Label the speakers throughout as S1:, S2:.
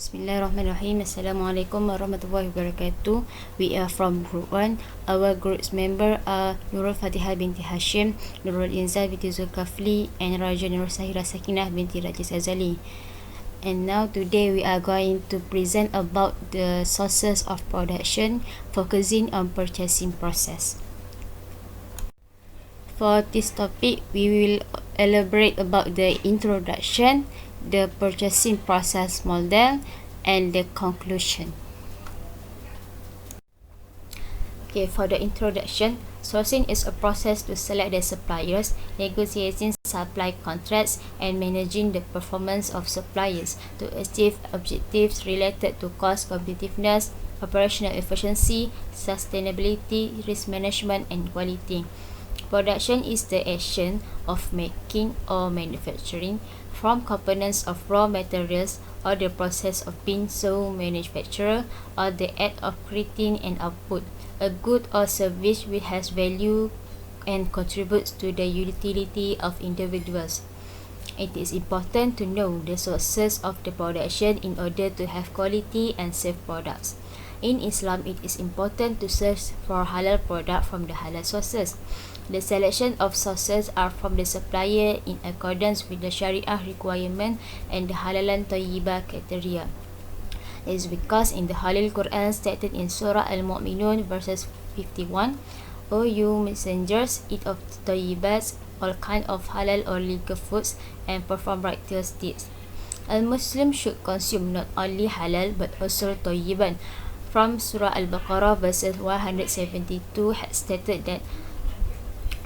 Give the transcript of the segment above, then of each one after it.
S1: Bismillahirrahmanirrahim. Assalamualaikum warahmatullahi wabarakatuh. We are from Group 1. Our group's member are Nurul Fatihah binti Hashim, Nurul Inzal binti Zulkafli, and Raja Nurul Sahira Sakinah binti Raja Azali. And now today we are going to present about the sources of production, focusing on purchasing process. For this topic, we will elaborate about the introduction, the purchasing process model, and the conclusion. Okay, for the introduction, sourcing is a process to select the suppliers, negotiating supply contracts, and managing the performance of suppliers to achieve objectives related to cost competitiveness, operational efficiency, sustainability, risk management, and quality. Production is the action of making or manufacturing from components of raw materials, or the process of being so manufactured, or the act of creating an output, a good or service which has value and contributes to the utility of individuals. It is important to know the sources of the production in order to have quality and safe products. In Islam, it is important to search for halal product from the halal sources. The selection of sources are from the supplier in accordance with the Sharia requirement and the halalan tayyibah criteria. It is because in the Halal Quran stated in Surah Al-Mu'minun verses 51, O you messengers, eat of tayyibats, all kind of halal or legal foods, and perform righteous deeds. A Muslim should consume not only halal but also tayyiban. From Surah Al-Baqarah verses 172 had stated that,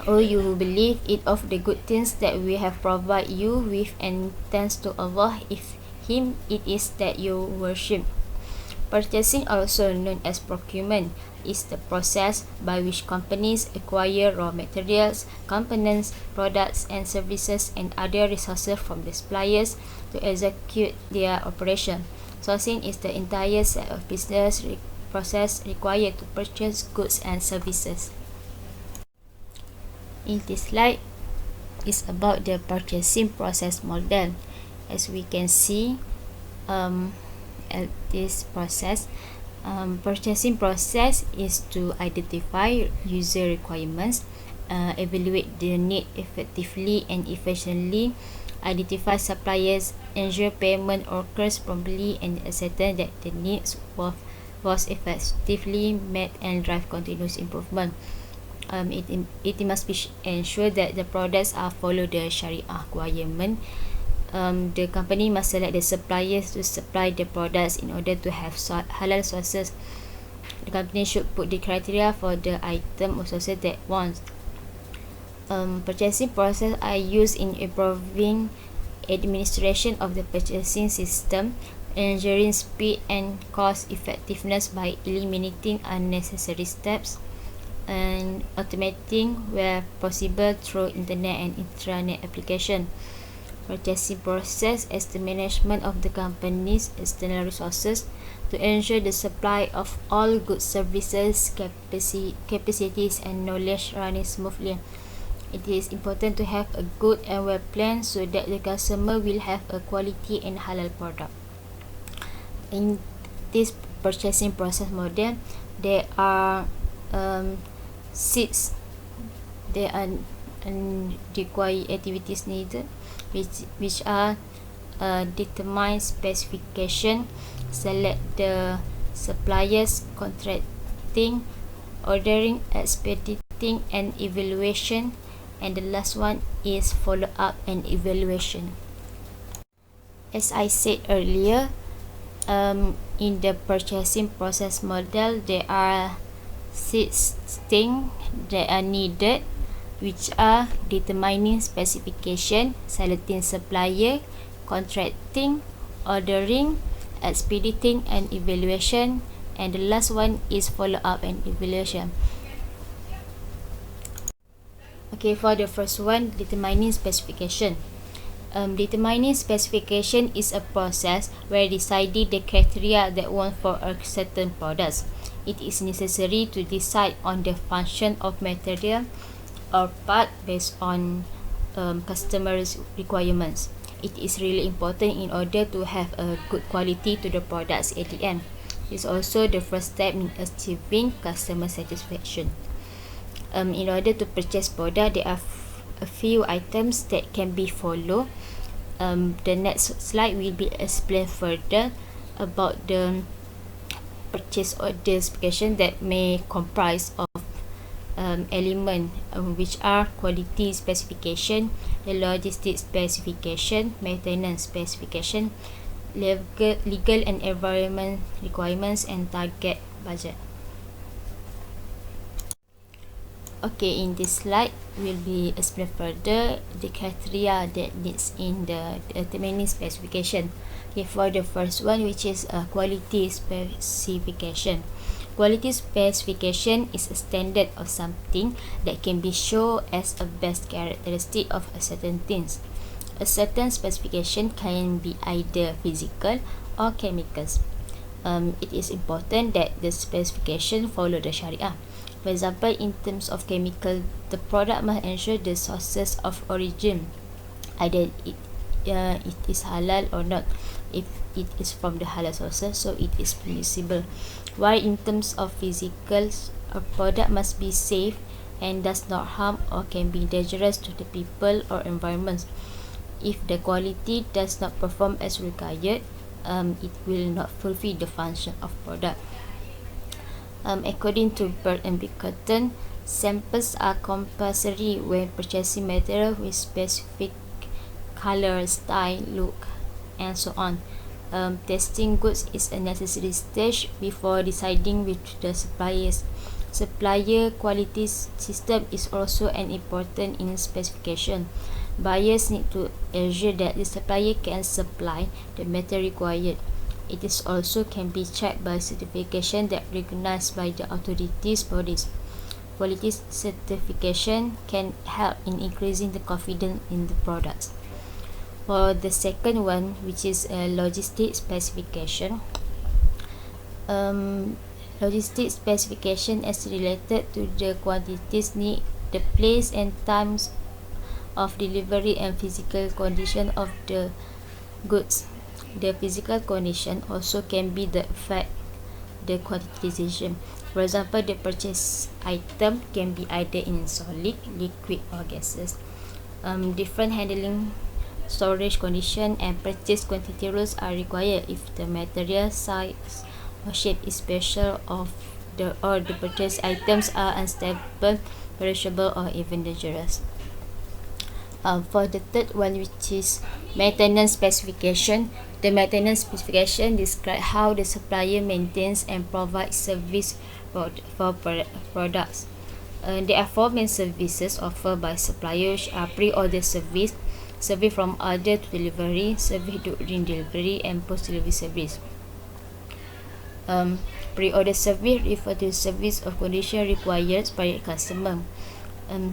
S1: O you who believe, eat of the good things that we have provided you with, and thanks to Allah, if Him it is that you worship. Purchasing, also known as procurement, is the process by which companies acquire raw materials, components, products, and services and other resources from the suppliers to execute their operation. Sourcing is the entire set of business process required to purchase goods and services. In this slide is about the purchasing process model. As we can see, at this process, purchasing process is to identify user requirements, evaluate the need effectively and efficiently, identify suppliers, ensure payment occurs promptly, and ascertain that the needs was effectively met, and drive continuous improvement. It must be ensured that the products are follow the Sharia requirement. The company must select the suppliers to supply the products in order to have halal sources. The company should put the criteria for the item or sources that wants. Purchasing process are used in improving administration of the purchasing system, ensuring speed and cost effectiveness by eliminating unnecessary steps, and automating where possible through internet and intranet application. Purchasing process is the management of the company's external resources to ensure the supply of all goods, services, capacities, and knowledge running smoothly. It is important to have a good and well plan so that the customer will have a quality and halal product. In this purchasing process model, there are there are required activities needed, which are determine specification, select the suppliers, contracting, ordering, expediting, and evaluation, and the last one is follow up and evaluation. As I said earlier, in the purchasing process model, there are 6 things that are needed, which are determining specification, selecting supplier, contracting, ordering, expediting, and evaluation, and the last one is follow up and evaluation. Okay, for the first one, determining specification. Determining specification is a process where deciding the criteria that want for a certain product. It is necessary to decide on the function of material or part based on customers' requirements. It is really important in order to have a good quality to the products at the end. It's also the first step in achieving customer satisfaction. In order to purchase product, there are a few items that can be followed. The next slide will be explain further about the purchase order specification that may comprise of element which are quality specification, the logistics specification, maintenance specification, legal and environment requirements, and target budget. Okay, in this slide will be explain further the criteria that needs in the determining specification. Okay, for the first one, which is quality specification. Quality specification is a standard of something that can be shown as a best characteristic of a certain things. A certain specification can be either physical or chemicals. It is important that the specification follow the Sharia. For example, in terms of chemical, the product must ensure the sources of origin, either it is halal or not. If it is from the halal sources, so it is permissible. While in terms of physicals, a product must be safe and does not harm or can be dangerous to the people or environments. If the quality does not perform as required, it will not fulfill the function of product. According to Bird and Bickerton, samples are compulsory when purchasing material with specific color, style, look, and so on. Testing goods is a necessary stage before deciding with the suppliers. Supplier quality system is also an important in specification. Buyers need to ensure that the supplier can supply the material required. It is also can be checked by certification that recognized by the authorities bodies. Quality certification can help in increasing the confidence in the products. For the second one, which is a logistics specification, logistics specification is related to the quantities need, the place and times of delivery, and physical condition of the goods. The physical condition also can be the effect the quantitization. For example, the purchase item can be either in solid, liquid, or gases. Different handling, storage condition, and purchase quantity rules are required if the material, size, or shape is special or the purchased items are unstable, perishable, or even dangerous. For the third one, which is maintenance specification, the maintenance specification describes how the supplier maintains and provides service for products. There are four main services offered by suppliers: pre-order service, service from order to delivery, service during delivery, and post-delivery service. Pre-order service refers to service of condition required by a customer.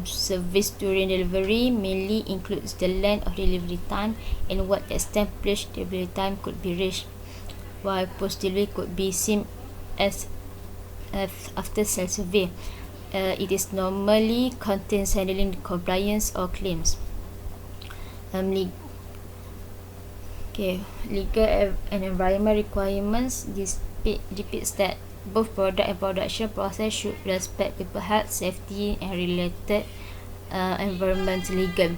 S1: Service during delivery mainly includes the length of delivery time and what extent pledged delivery time could be reached, while post-delivery could be seen as after sale survey. It is normally contains handling compliance or claims. Legal and environment requirements depicts that both product and production process should respect people health, safety, and related environment legal.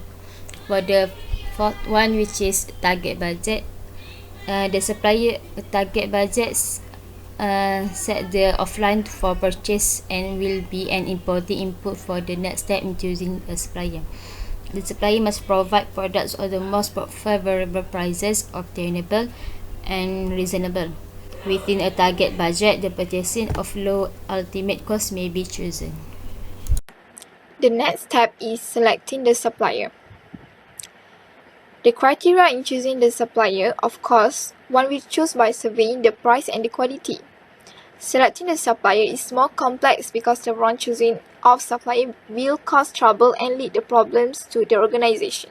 S1: For the fourth one, which is target budget, the supplier target budgets set the offline for purchase and will be an important input for the next step in choosing a supplier. The supplier must provide products at the most favorable prices, obtainable and reasonable. Within a target budget, the purchasing of low ultimate cost may be chosen.
S2: The next step is selecting the supplier. The criteria in choosing the supplier, of course, one will choose by surveying the price and the quality. Selecting the supplier is more complex because the wrong choosing of supplier will cause trouble and lead to problems to the organization.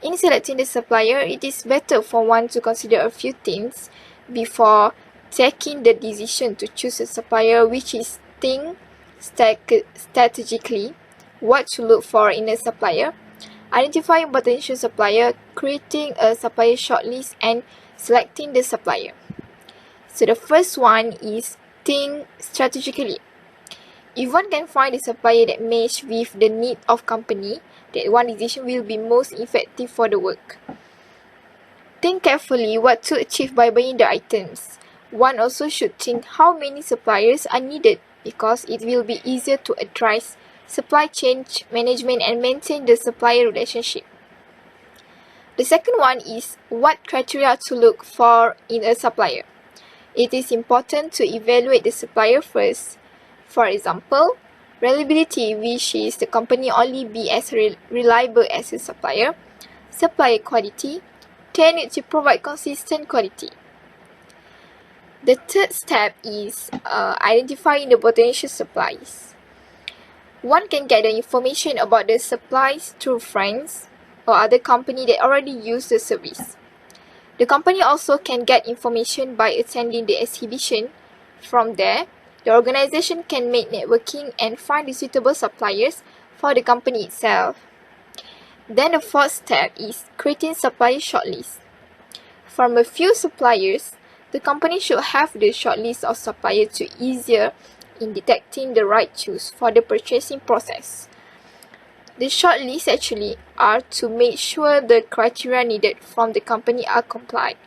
S2: In selecting the supplier, it is better for one to consider a few things before taking the decision to choose a supplier, which is think strategically what to look for in a supplier, identifying potential supplier, creating a supplier shortlist, and selecting the supplier. So the first one is think strategically. If one can find a supplier that matches with the need of company, that one decision will be most effective for the work. Think carefully what to achieve by buying the items. One also should think how many suppliers are needed, because it will be easier to address supply chain management and maintain the supplier relationship. The second one is what criteria to look for in a supplier. It is important to evaluate the supplier first. For example, reliability, which is the company only be as reliable as a supplier. Supplier quality, they need to provide consistent quality. The third step is identifying the potential supplies. One can get the information about the supplies through friends or other company that already use the service. The company also can get information by attending the exhibition. From there, the organization can make networking and find the suitable suppliers for the company itself. Then the fourth step is creating supplier shortlist. From a few suppliers, the company should have the shortlist of suppliers to easier in detecting the right choice for the purchasing process. The shortlist actually are to make sure the criteria needed from the company are complied.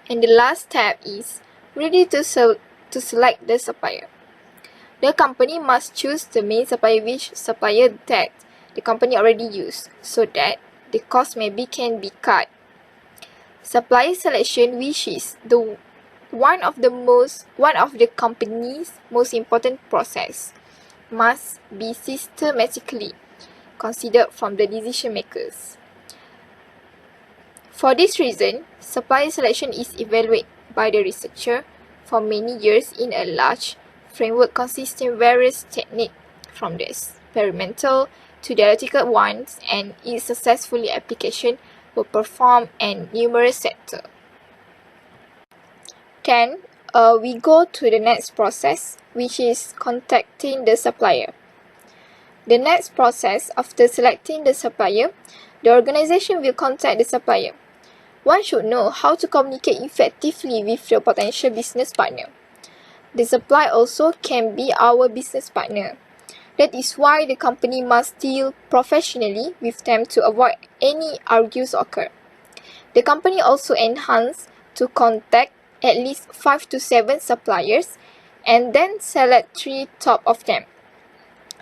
S2: And the last step is ready to select the supplier. The company must choose the main supplier which supplier that the company already used, so that the cost maybe can be cut. Supplier selection, which is one of the company's most important process, must be systematically considered from the decision makers. For this reason, supplier selection is evaluated by the researcher for many years in a large framework consisting various techniques, from the experimental to theoretical ones, and its successful application were performed in numerous sectors. Then, we go to the next process, which is contacting the supplier. The next process, after selecting the supplier, the organization will contact the supplier. One should know how to communicate effectively with the potential business partner. The supplier also can be our business partner. That is why the company must deal professionally with them to avoid any argues occur. The company also enhances to contact at least 5 to 7 suppliers and then select 3 top of them.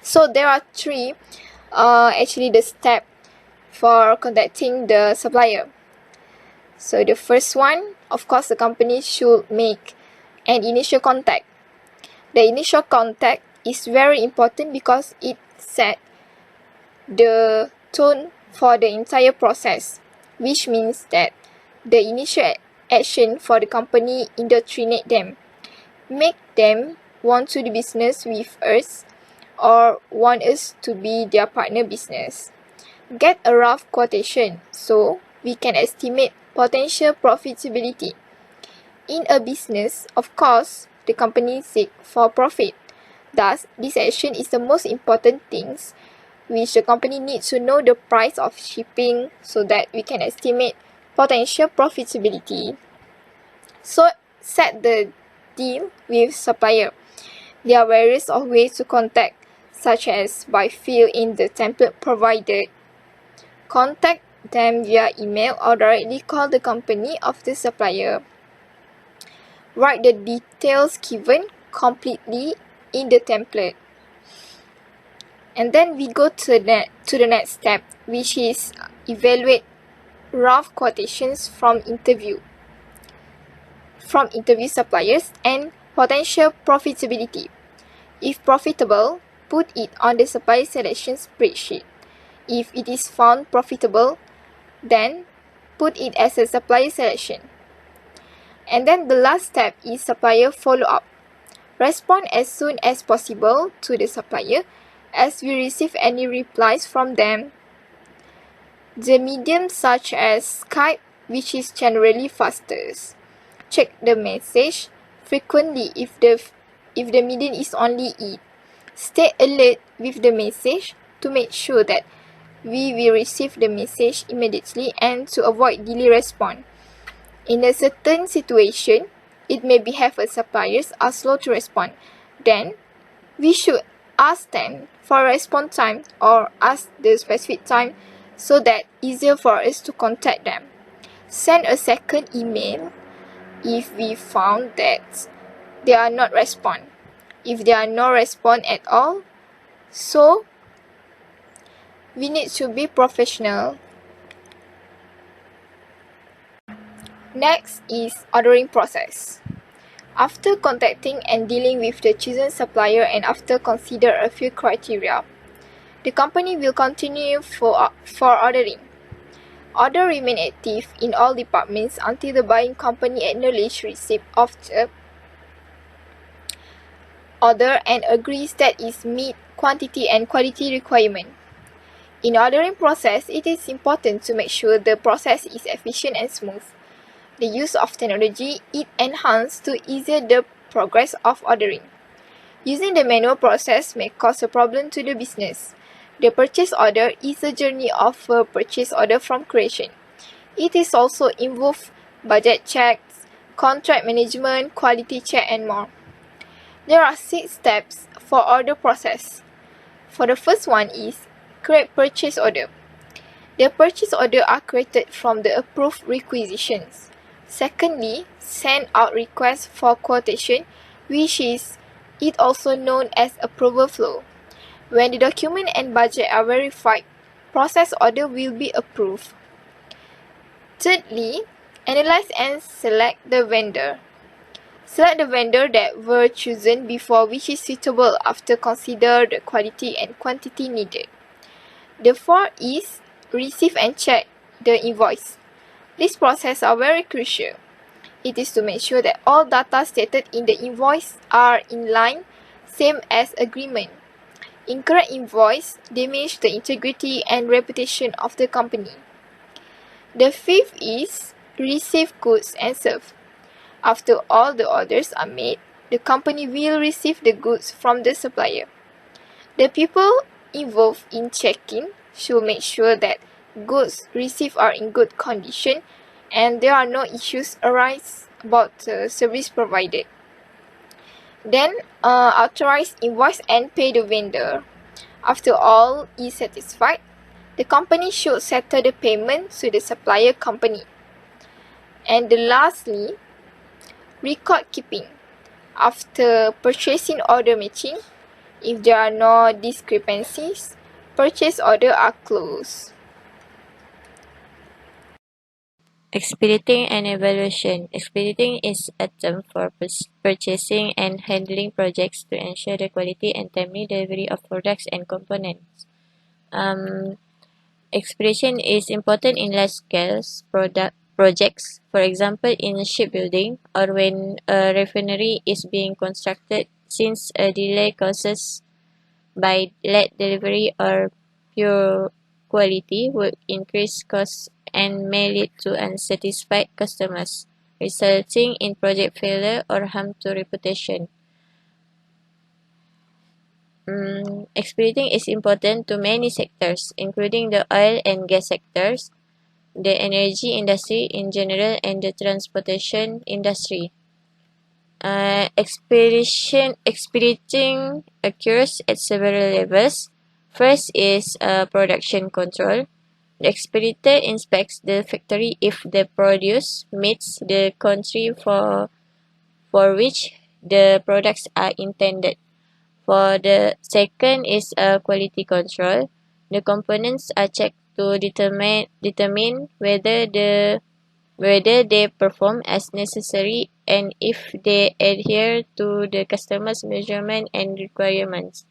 S2: So there are 3 the step for contacting the supplier. So the first one, of course, the company should make an initial contact. The initial contact is very important because it sets the tone for the entire process, which means that the initial action for the company indoctrinate them, make them want to do business with us or want us to be their partner business. Get a rough quotation so we can estimate potential profitability. In a business, of course, the company seeks for profit. Thus, this action is the most important things which the company needs to know the price of shipping so that we can estimate potential profitability. So, set the deal with supplier. There are various ways to contact, such as by fill in the template provided, contact them via email, or directly call the company of the supplier. Write the details given completely in the template. And then we go to the next step, which is evaluate rough quotations from interview suppliers and potential profitability. If profitable, put it on the supplier selection spreadsheet. If it is found profitable, then put it as a supplier selection. And then the last step is supplier follow-up. Respond as soon as possible to the supplier as we receive any replies from them. The medium such as Skype, which is generally fastest. Check the message frequently if the medium is only it. Stay alert with the message to make sure that we will receive the message immediately and to avoid delay response. In a certain situation, it may behave as suppliers are slow to respond. Then, we should ask them for response time or ask the specific time so that easier for us to contact them. Send a second email if we found that they are not respond. If they are no respond at all, so we need to be professional. Next is ordering process. After contacting and dealing with the chosen supplier and after consider a few criteria, the company will continue for ordering. Order remain active in all departments until the buying company acknowledge receipt of the order and agrees that it meet quantity and quality requirement. In ordering process, it is important to make sure the process is efficient and smooth. The use of technology is enhanced to ease the progress of ordering. Using the manual process may cause a problem to the business. The purchase order is a journey of a purchase order from creation. It is also involve budget checks, contract management, quality check, and more. There are 6 steps for order process. For the first one is create purchase order. The purchase order are created from the approved requisitions. Secondly, send out request for quotation, which is also known as approval flow. When the document and budget are verified, process order will be approved. Thirdly, analyze and select the vendor. Select the vendor that were chosen before which is suitable after consider the quality and quantity needed. The fourth is receive and check the invoice. These processes are very crucial. It is to make sure that all data stated in the invoice are in line, same as agreement. Incorrect invoice damage the integrity and reputation of the company. The fifth is receive goods and serve. After all the orders are made, the company will receive the goods from the supplier. The people involved in checking should make sure that goods received are in good condition and there are no issues arise about the service provided. Then authorize invoice and pay the vendor. After all is satisfied, the company should settle the payment to the supplier company. And lastly, record keeping. After purchasing order matching, if there are no discrepancies, purchase order are closed.
S3: Expediting and evaluation. Expediting is a term for purchasing and handling projects to ensure the quality and timely delivery of products and components. Expedition is important in large-scale projects, for example in shipbuilding or when a refinery is being constructed, since a delay causes by late delivery or poor quality would increase costs and may lead to unsatisfied customers, resulting in project failure or harm to reputation. Expediting is important to many sectors, including the oil and gas sectors, the energy industry in general, and the transportation industry. Expediting occurs at several levels. First is production control. The expeditor inspects the factory if the produce meets the country for which the products are intended. For the second is quality control. The components are checked to determine whether they perform as necessary and if they adhere to the customer's measurement and requirements.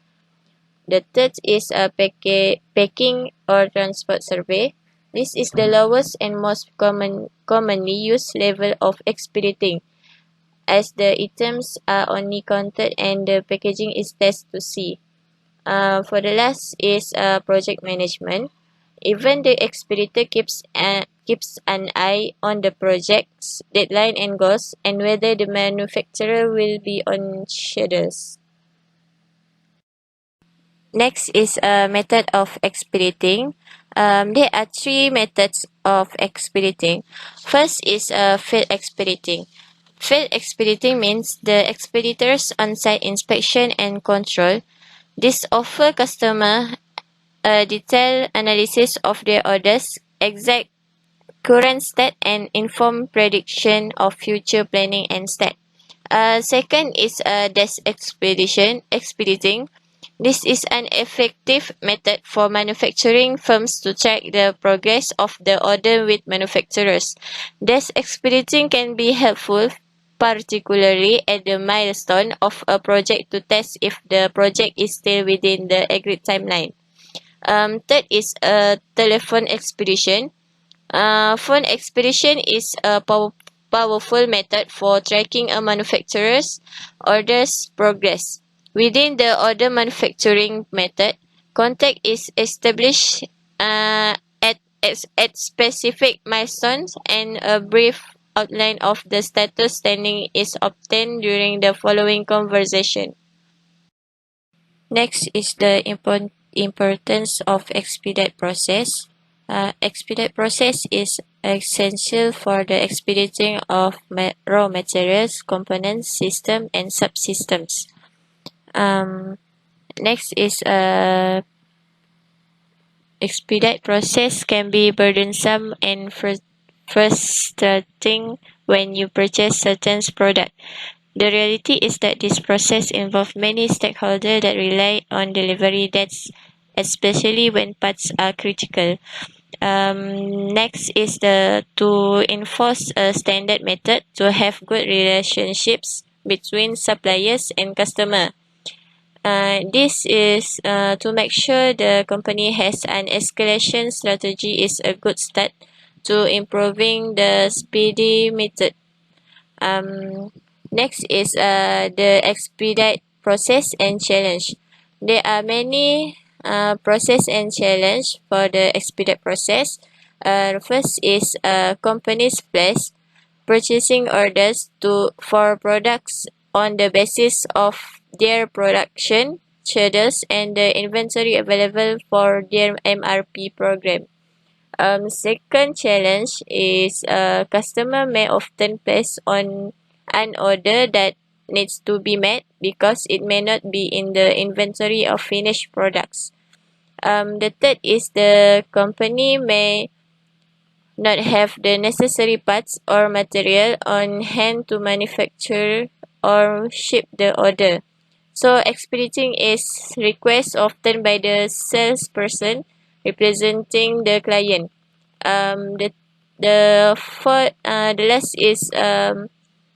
S3: The third is a packing or transport survey. This is the lowest and most commonly used level of expediting, as the items are only counted and the packaging is tested to see. For the last is project management. Even the expeditor keeps an eye on the project's deadline and goals and whether the manufacturer will be on schedules. Next is a method of expediting. There are three methods of expediting. First is field expediting. Field expediting means the expeditors on-site inspection and control. This offer customer a detailed analysis of their orders, exact current state and informed prediction of future planning and state. Second is desk expediting. This is an effective method for manufacturing firms to track the progress of the order with manufacturers. Desk expediting can be helpful, particularly at the milestone of a project to test if the project is still within the agreed timeline. Third is a telephone expedition. Phone expedition is a powerful method for tracking a manufacturer's order's progress. Within the order manufacturing method, contact is established at specific milestones and a brief outline of the status standing is obtained during the following conversation. Next is the importance of expedite process. Expedite process is essential for the expediting of raw materials, components, system, and subsystems. Next is expedite process can be burdensome and frustrating when you purchase certain product. The reality is that this process involves many stakeholders that rely on delivery dates, especially when parts are critical. Next is to enforce a standard method to have good relationships between suppliers and customer. This is to make sure the company has an escalation strategy is a good start to improving the speedy method. Next is the expedite process and challenge. There are many process and challenge for the expedite process. First is companies place purchasing orders for products on the basis of their production schedules and the inventory available for their MRP program. Second challenge is customer may often place on an order that needs to be met because it may not be in the inventory of finished products. The third is the company may not have the necessary parts or material on hand to manufacture or ship the order. So expediting is request often by the salesperson representing the client.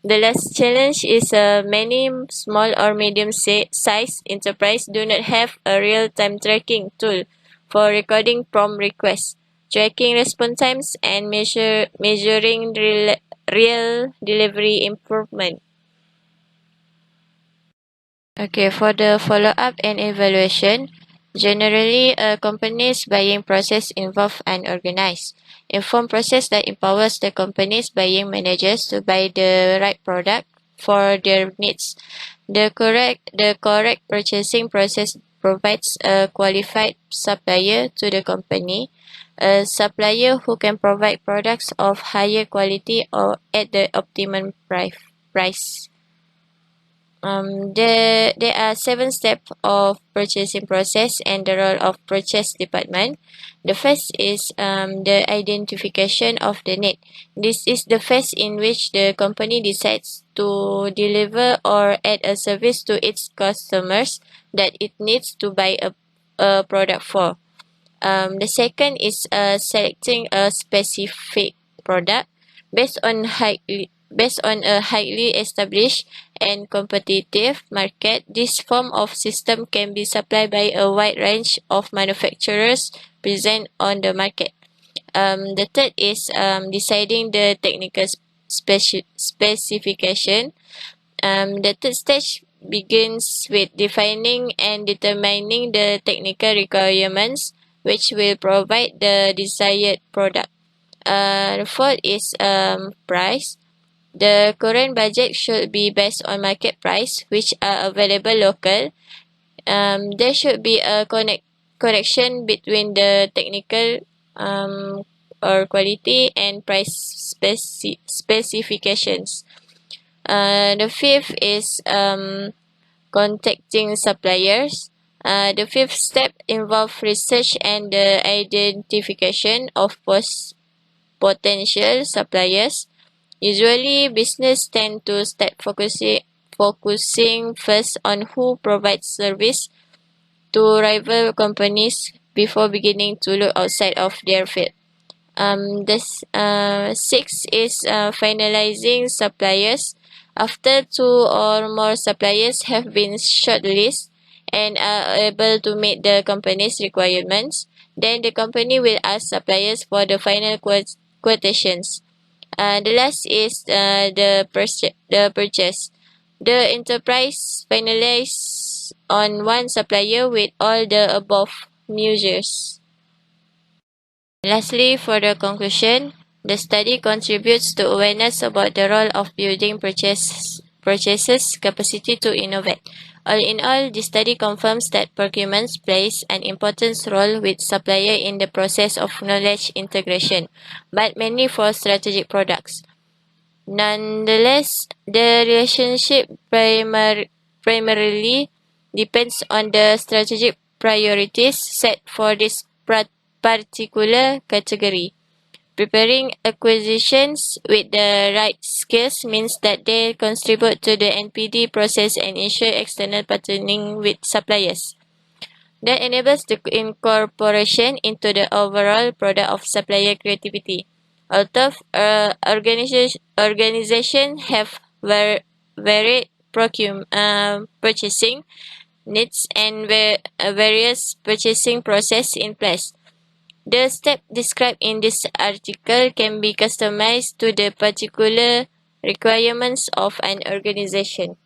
S3: The last challenge is many small or medium size enterprise do not have a real-time tracking tool for recording prompt requests, tracking response times, and measuring real delivery improvement. Okay, for the follow-up and evaluation, generally a company's buying process involves an organized, informed process that empowers the company's buying managers to buy the right product for their needs. The correct purchasing process provides a qualified supplier to the company, a supplier who can provide products of higher quality or at the optimum price. There are 7 steps of purchasing process and the role of purchase department. The first is the identification of the need. This is the phase in which the company decides to deliver or add a service to its customers that it needs to buy a product for. The second is selecting a specific product based on a highly established and competitive market. This form of system can be supplied by a wide range of manufacturers present on the market. The third is deciding the technical specification. The third stage begins with defining and determining the technical requirements which will provide the desired product. The fourth is price. The current budget should be based on market price, which are available local. There should be a connection between the technical or quality and price specifications. The fifth is contacting suppliers. The fifth step involves research and the identification of potential suppliers. Usually, business tend to start focusing first on who provides service to rival companies before beginning to look outside of their field. Six is finalizing suppliers. After two or more suppliers have been shortlisted and are able to meet the company's requirements, then the company will ask suppliers for the final quotations. The last is the purchase. The enterprise finalizes on one supplier with all the above measures. Lastly, for the conclusion, the study contributes to awareness about the role of building purchases capacity to innovate. All in all, the study confirms that procurement plays an important role with supplier in the process of knowledge integration, but mainly for strategic products. Nonetheless, the relationship primarily depends on the strategic priorities set for this particular category. Preparing acquisitions with the right skills means that they contribute to the NPD process and ensure external partnering with suppliers. That enables the incorporation into the overall product of supplier creativity. Although organizations have varied purchasing needs and various purchasing process in place, the steps described in this article can be customized to the particular requirements of an organization.